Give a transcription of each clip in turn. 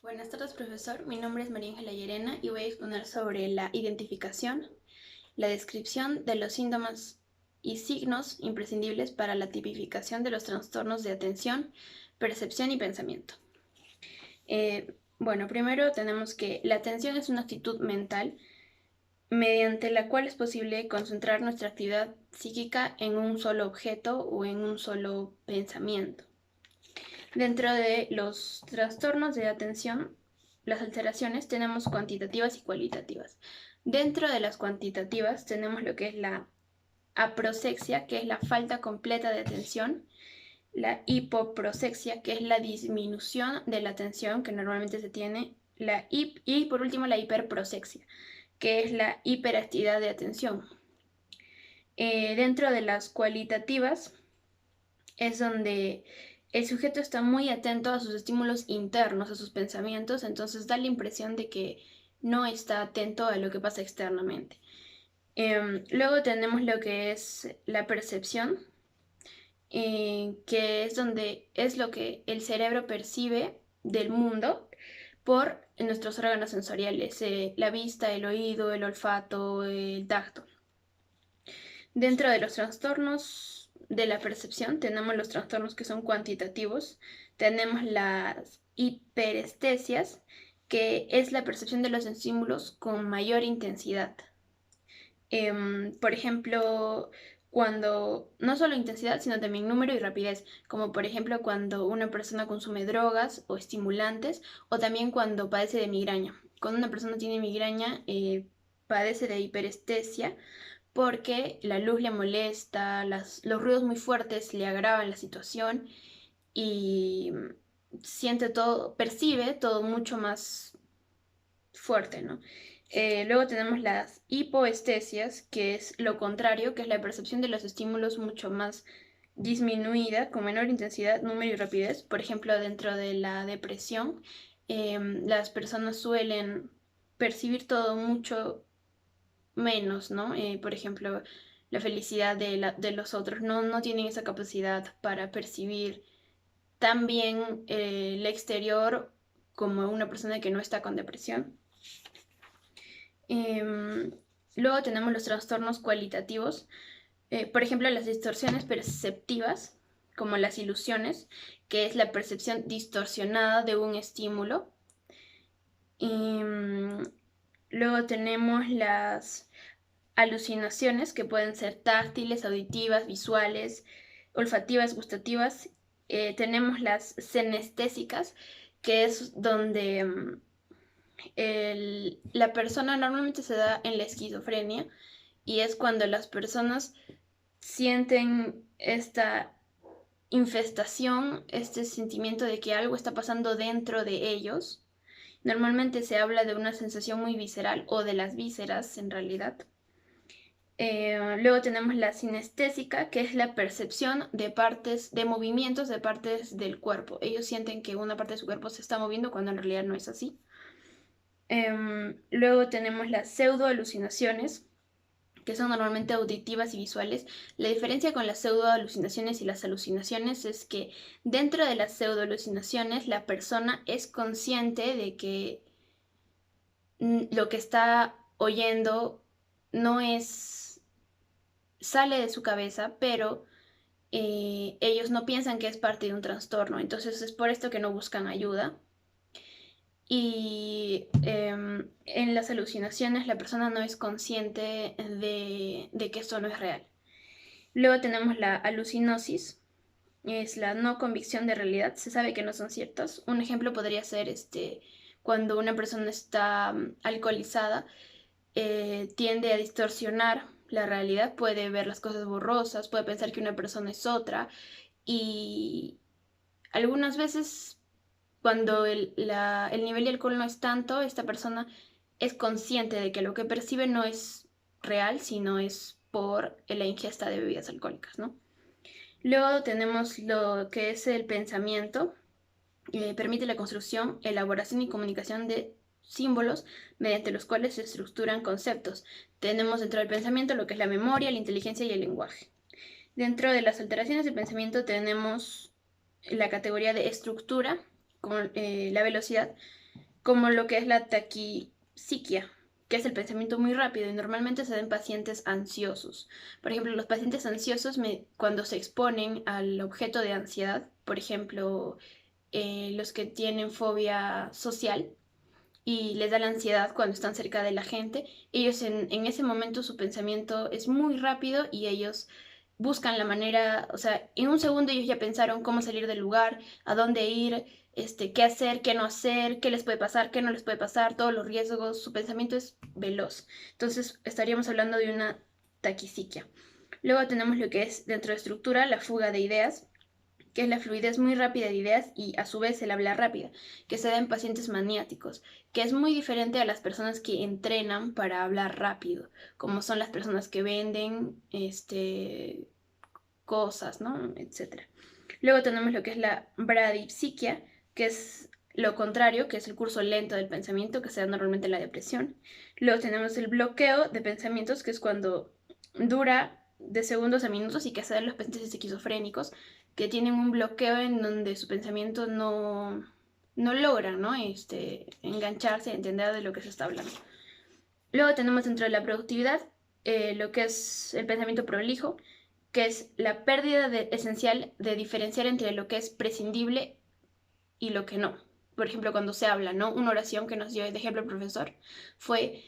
Buenas tardes, profesor. Mi nombre es María Ángela Llerena y voy a exponer sobre la identificación, la descripción de los síntomas y signos imprescindibles para la tipificación de los trastornos de atención, percepción y pensamiento. Primero tenemos que la atención es una actitud mental mediante la cual es posible concentrar nuestra actividad psíquica en un solo objeto o en un solo pensamiento. Dentro de los trastornos de atención, las alteraciones tenemos cuantitativas y cualitativas. Dentro de las cuantitativas tenemos lo que es la aprosexia, que es la falta completa de atención, la hipoprosexia, que es la disminución de la atención que normalmente se tiene, y por último la hiperprosexia, que es la hiperactividad de atención. Dentro de las cualitativas es donde el sujeto está muy atento a sus estímulos internos, a sus pensamientos, entonces da la impresión de que no está atento a lo que pasa externamente. Luego tenemos lo que es la percepción, que es donde es lo que el cerebro percibe del mundo por nuestros órganos sensoriales, la vista, el oído, el olfato, el tacto. Dentro de los trastornos de la percepción tenemos los trastornos que son cuantitativos, tenemos las hiperestesias, que es la percepción de los estímulos con mayor intensidad. Por ejemplo, cuando no solo intensidad, sino también número y rapidez, como por ejemplo cuando una persona consume drogas o estimulantes, o también cuando padece de migraña. Cuando una persona tiene migraña, padece de hiperestesia porque la luz le molesta, los ruidos muy fuertes le agravan la situación y siente todo, percibe todo mucho más fuerte, ¿no? Luego tenemos las hipoestesias, que es lo contrario, que es la percepción de los estímulos mucho más disminuida, con menor intensidad, número y rapidez. Por ejemplo, dentro de la depresión, las personas suelen percibir todo mucho menos, ¿no? Por ejemplo, la felicidad de los otros no tienen esa capacidad para percibir tan bien el exterior como una persona que no está con depresión. Em, Luego tenemos los trastornos cualitativos, por ejemplo, las distorsiones perceptivas, como las ilusiones, que es la percepción distorsionada de un estímulo. Luego tenemos las alucinaciones, que pueden ser táctiles, auditivas, visuales, olfativas, gustativas. Tenemos las senestésicas, que es donde la persona normalmente se da en la esquizofrenia, y es cuando las personas sienten esta infestación, este sentimiento de que algo está pasando dentro de ellos. Normalmente se habla de una sensación muy visceral o de las vísceras en realidad. Luego tenemos la sinestésica, que es la percepción de partes, de movimientos de partes del cuerpo. Ellos sienten que una parte de su cuerpo se está moviendo cuando en realidad no es así. Luego tenemos las pseudoalucinaciones, que son normalmente auditivas y visuales. La diferencia con las pseudoalucinaciones y las alucinaciones es que dentro de las pseudoalucinaciones la persona es consciente de que lo que está oyendo no es, sale de su cabeza, pero ellos no piensan que es parte de un trastorno. Entonces es por esto que no buscan ayuda. Y en las alucinaciones la persona no es consciente de que esto no es real. Luego tenemos la alucinosis, es la no convicción de realidad, se sabe que no son ciertas. Un ejemplo podría ser cuando una persona está alcoholizada, tiende a distorsionar la realidad, puede ver las cosas borrosas, puede pensar que una persona es otra, y algunas veces cuando el nivel de alcohol no es tanto, esta persona es consciente de que lo que percibe no es real, sino es por la ingesta de bebidas alcohólicas, ¿no? Luego tenemos lo que es el pensamiento, permite la construcción, elaboración y comunicación de símbolos mediante los cuales se estructuran conceptos. Tenemos dentro del pensamiento lo que es la memoria, la inteligencia y el lenguaje. Dentro de las alteraciones del pensamiento tenemos la categoría de estructura, como la velocidad, como lo que es la taquipsiquia, que es el pensamiento muy rápido y normalmente se da en pacientes ansiosos. Por ejemplo, los pacientes ansiosos cuando se exponen al objeto de ansiedad, por ejemplo, los que tienen fobia social y les da la ansiedad cuando están cerca de la gente, ellos en ese momento su pensamiento es muy rápido y ellos buscan la manera, o sea, en un segundo ellos ya pensaron cómo salir del lugar, a dónde ir, qué hacer, qué no hacer, qué les puede pasar, qué no les puede pasar, todos los riesgos, su pensamiento es veloz. Entonces estaríamos hablando de una taquipsiquia. Luego tenemos lo que es dentro de estructura la fuga de ideas, que es la fluidez muy rápida de ideas y a su vez el habla rápida, que se da en pacientes maniáticos, que es muy diferente a las personas que entrenan para hablar rápido, como son las personas que venden cosas, ¿no? Etcétera. Luego tenemos lo que es la bradipsiquia, que es lo contrario, que es el curso lento del pensamiento, que se da normalmente en la depresión. Luego tenemos el bloqueo de pensamientos, que es cuando dura de segundos a minutos y que se dan los pacientes esquizofrénicos, que tienen un bloqueo en donde su pensamiento no logra, ¿no? Engancharse, entender de lo que se está hablando. Luego tenemos dentro de la productividad lo que es el pensamiento prolijo, que es la pérdida esencial de diferenciar entre lo que es prescindible y lo que no. Por ejemplo, cuando se habla, ¿no? Una oración que nos dio de ejemplo el profesor fue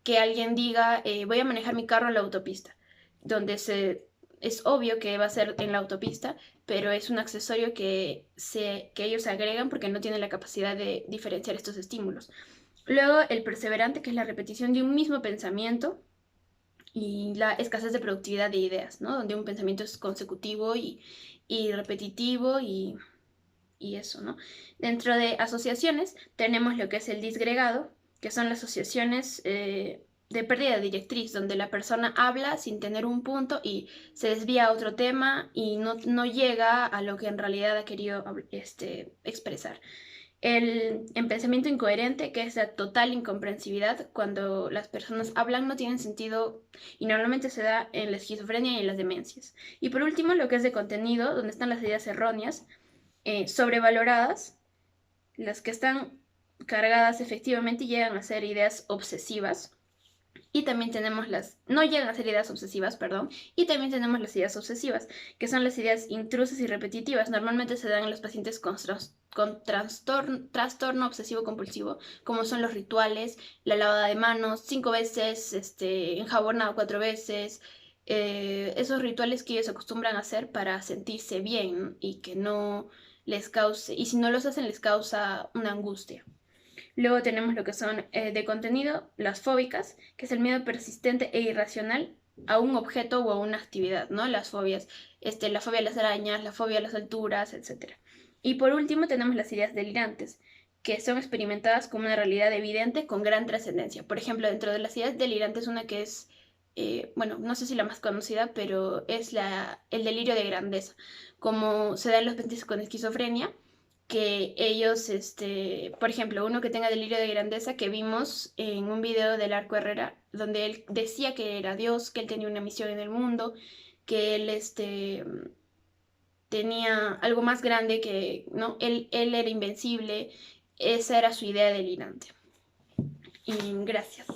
que alguien diga, voy a manejar mi carro en la autopista, donde es obvio que va a ser en la autopista, pero es un accesorio que ellos agregan porque no tienen la capacidad de diferenciar estos estímulos. Luego, el perseverante, que es la repetición de un mismo pensamiento, y la escasez de productividad de ideas, ¿no? Donde un pensamiento es consecutivo y repetitivo y eso, ¿no? Dentro de asociaciones tenemos lo que es el disgregado, que son las asociaciones de pérdida de directriz, donde la persona habla sin tener un punto y se desvía a otro tema y no llega a lo que en realidad ha querido expresar. El pensamiento incoherente, que es la total incomprensibilidad, cuando las personas hablan no tienen sentido y normalmente se da en la esquizofrenia y en las demencias. Y por último, lo que es de contenido, donde están las ideas erróneas, sobrevaloradas, las que están cargadas efectivamente llegan a ser ideas obsesivas. Y también tenemos no llegan a ser ideas obsesivas, perdón, y también tenemos las ideas obsesivas, que son las ideas intrusas y repetitivas. Normalmente se dan en los pacientes con trastorno obsesivo-compulsivo, como son los rituales, la lavada de manos 5 veces, enjabonado 4 veces, esos rituales que ellos acostumbran a hacer para sentirse bien y que no les cause, y si no los hacen les causa una angustia. Luego tenemos lo que son de contenido, las fóbicas, que es el miedo persistente e irracional a un objeto o a una actividad, ¿no? Las fobias, la fobia a las arañas, la fobia a las alturas, etc. Y por último tenemos las ideas delirantes, que son experimentadas como una realidad evidente con gran trascendencia. Por ejemplo, dentro de las ideas delirantes, una que es, bueno, no sé si la más conocida, pero es el delirio de grandeza, como se da en los pacientes con esquizofrenia, que ellos, por ejemplo, uno que tenga delirio de grandeza que vimos en un video del Arco Herrera, donde él decía que era Dios, que él tenía una misión en el mundo, que él, tenía algo más grande que, ¿no? Él era invencible, esa era su idea delirante. Y gracias.